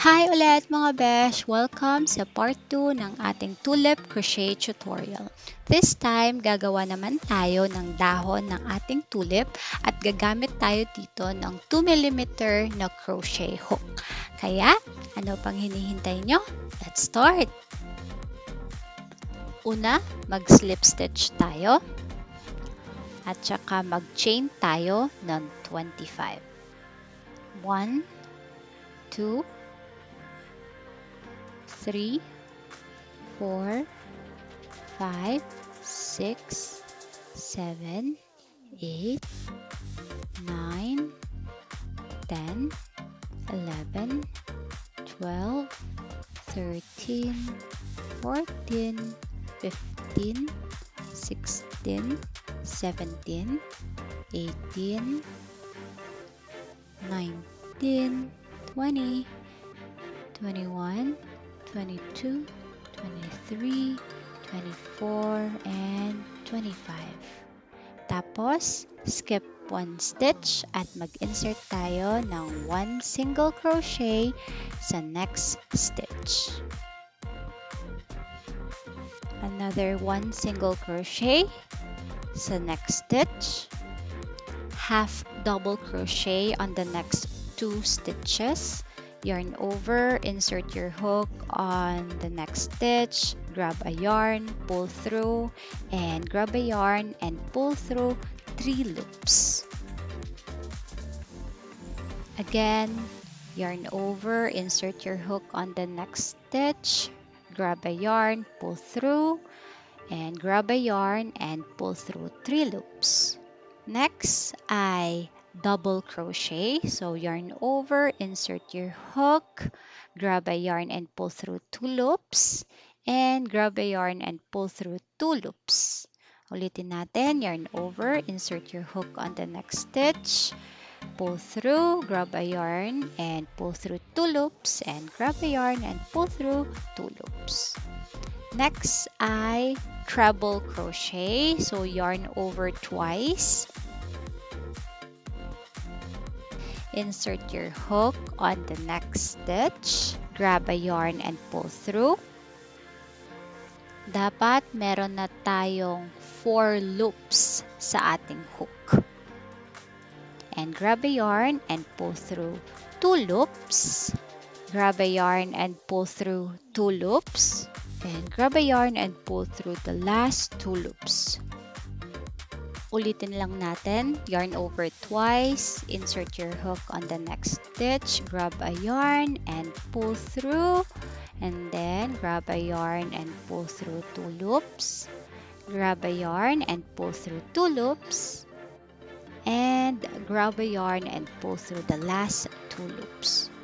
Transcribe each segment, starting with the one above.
Hi ulit mga besh! Welcome sa part 2 ng ating tulip crochet tutorial. This time, gagawa naman tayo ng dahon ng ating tulip at gagamit tayo dito ng 2mm na crochet hook. Kaya, ano pang hinihintay nyo? Let's start! Una, mag-slip stitch tayo at saka mag-chain tayo ng 25. 1, 2, 3, 4, 5, 6, 7, 8, 9, 10, 11, 12, 13, 14, 15, 16, 17, 18, 19, 20, 21, 22, 23, 24, and 25. Tapos, skip one stitch at mag-insert tayo ng 1 single crochet sa next stitch. Another 1 single crochet sa next stitch. Half double crochet on the next 2 stitches. Yarn over, insert your hook on the next stitch, grab a yarn, pull through, and grab a yarn and pull through 3 loops. Again, yarn over, insert your hook on the next stitch, grab a yarn, pull through, and grab a yarn and pull through 3 loops. Next ay double crochet. So yarn over, insert your hook, grab a yarn and pull through 2 loops, and grab a yarn and pull through 2 loops. Ulitin natin, yarn over, insert your hook on the next stitch, pull through, grab a yarn and pull through 2 loops, and grab a yarn and pull through 2 loops. Next ay treble crochet. So yarn over twice. Insert your hook on the next stitch. Grab a yarn and pull through. Dapat meron na tayong 4 loops sa ating hook. And grab a yarn and pull through 2 loops. Grab a yarn and pull through 2 loops. And grab a yarn and pull through the last 2 loops. Ulitin lang natin, yarn over twice, insert your hook on the next stitch, grab a yarn and pull through, and then grab a yarn and pull through 2 loops, grab a yarn and pull through 2 loops, and grab a yarn and pull through the last 2 loops.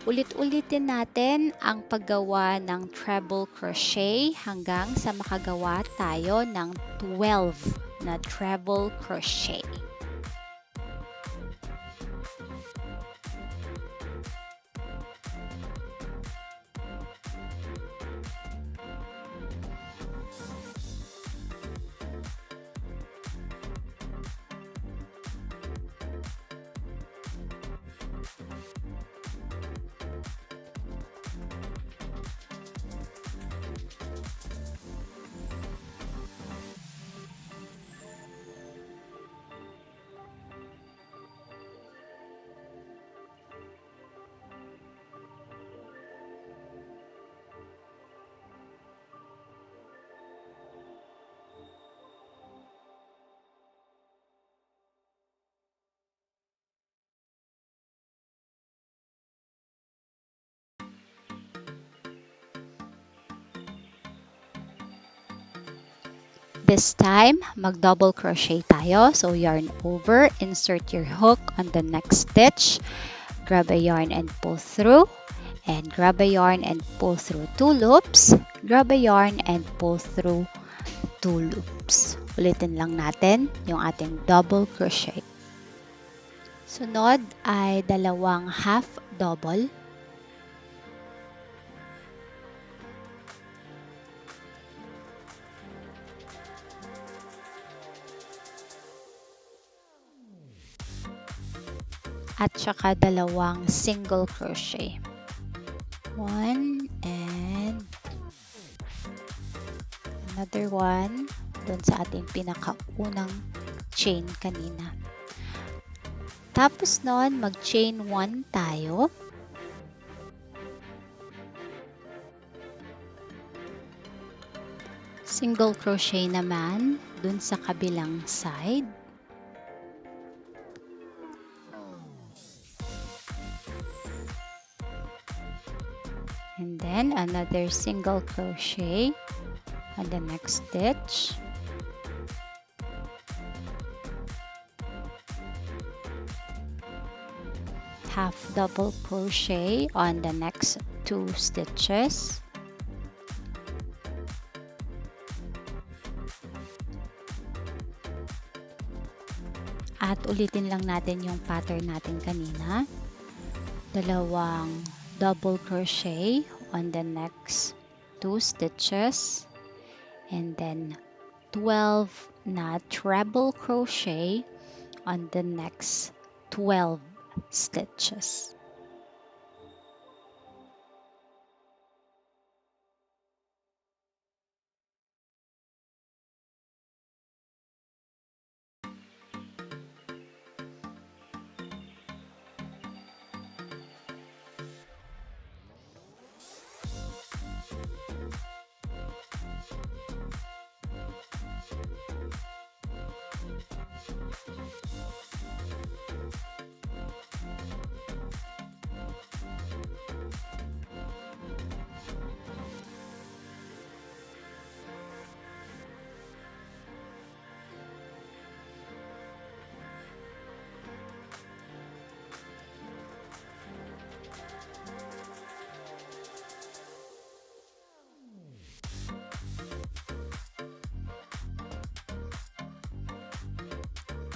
Ulit-ulitin natin ang paggawa ng treble crochet hanggang sa makagawa tayo ng 12 na treble crochet. This time, mag-double crochet tayo. So, yarn over, insert your hook on the next stitch, grab a yarn and pull through, and grab a yarn and pull through 2 loops, grab a yarn and pull through 2 loops. Ulitin lang natin yung ating double crochet. Sunod ay dalawang half double. at saka dalawang single crochet. One and another one doon sa ating pinakaunang chain kanina. Tapos nun, mag-chain 1 tayo. Single crochet naman dun sa kabilang side. And then another single crochet on the next stitch. Half double crochet on the next 2 stitches. At ulitin lang natin yung pattern natin kanina. Dalawang double crochet on the next 2 stitches. And then 12 na treble crochet on the next 12 stitches.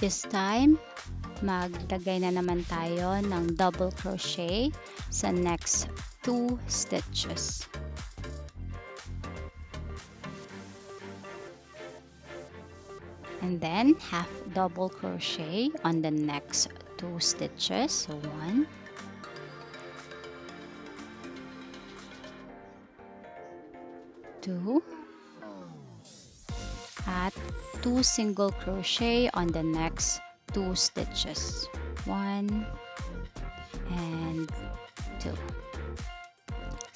This time, maglagay na naman tayo ng double crochet sa next 2 stitches. And then half double crochet on the next 2 stitches. So 1, 2, at 2 single crochet on the next 2 stitches. 1 and 2.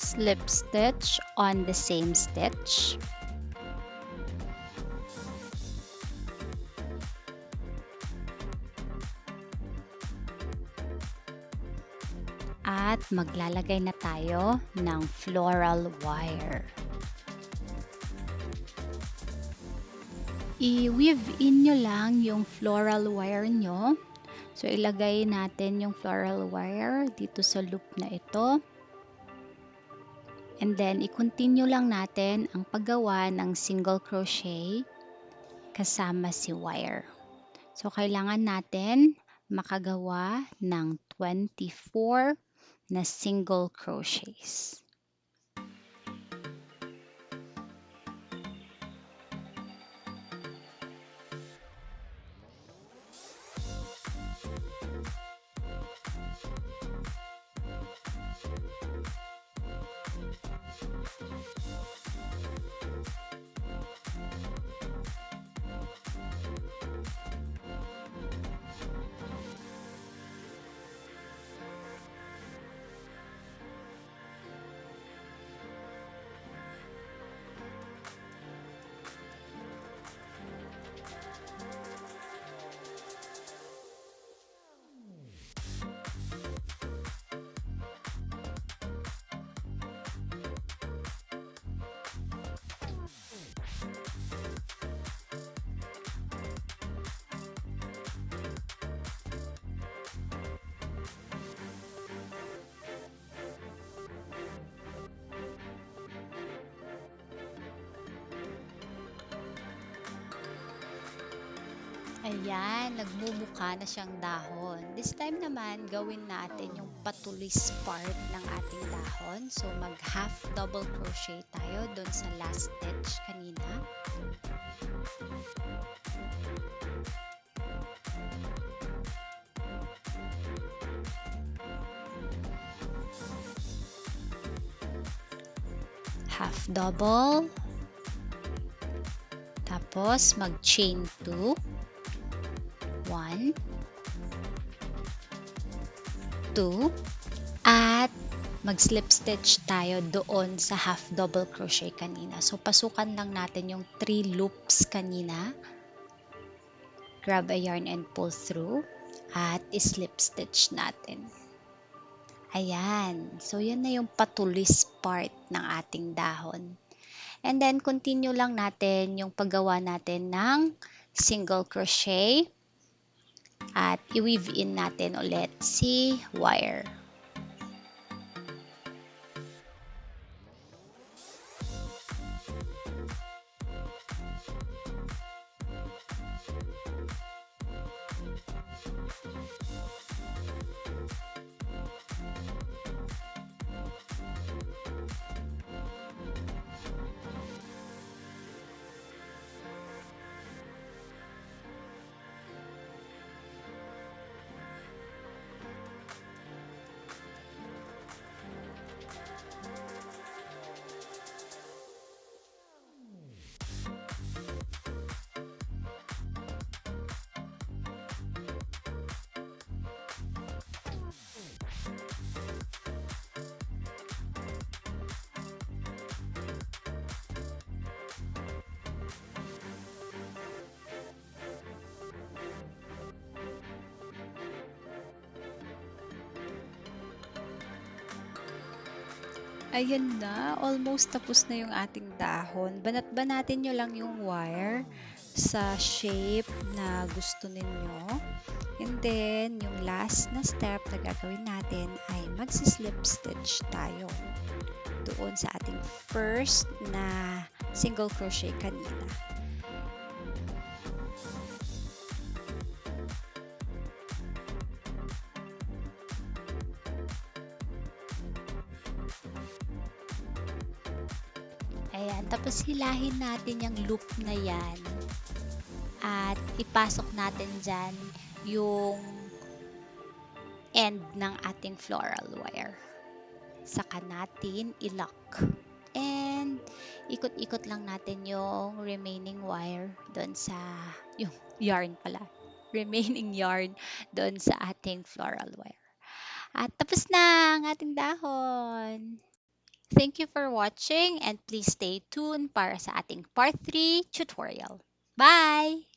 Slip stitch on the same stitch. At maglalagay na tayo ng floral wire. I-weave in nyo lang yung floral wire nyo. So, ilagay natin yung floral wire dito sa loop na ito. And then, i-continue lang natin ang paggawa ng single crochet kasama si wire. So, kailangan natin makagawa ng 24 na single crochets. Ayan, nagmumuka na siyang dahon. This time naman, gawin natin yung patulis part ng ating dahon. So, mag-half double crochet tayo doon sa last stitch kanina. half double, tapos mag-chain 2, 1, 2, at mag-slip stitch tayo doon sa half double crochet kanina. So, pasukan lang natin yung 3 loops kanina. Grab a yarn and pull through at slip stitch natin. Ayan. So, yan na yung patulis part ng ating dahon. And then, continue lang natin yung paggawa natin ng single crochet at i-weave in natin ulit si wire. Ayan na, almost tapos na yung ating dahon. Banat-banatin nyo lang yung wire sa shape na gusto ninyo. And then, yung last na step na gagawin natin ay magsi-slip stitch tayo doon sa ating first na single crochet kanina. Ayan, tapos hilahin natin yung loop na yan at ipasok natin dyan yung end ng ating floral wire. Saka natin i-lock. And ikot-ikot lang natin yung remaining wire doon sa, yung yarn pala, remaining yarn doon sa ating floral wire. At tapos na ang ating dahon. Thank you for watching and please stay tuned para sa ating part 3 tutorial. Bye!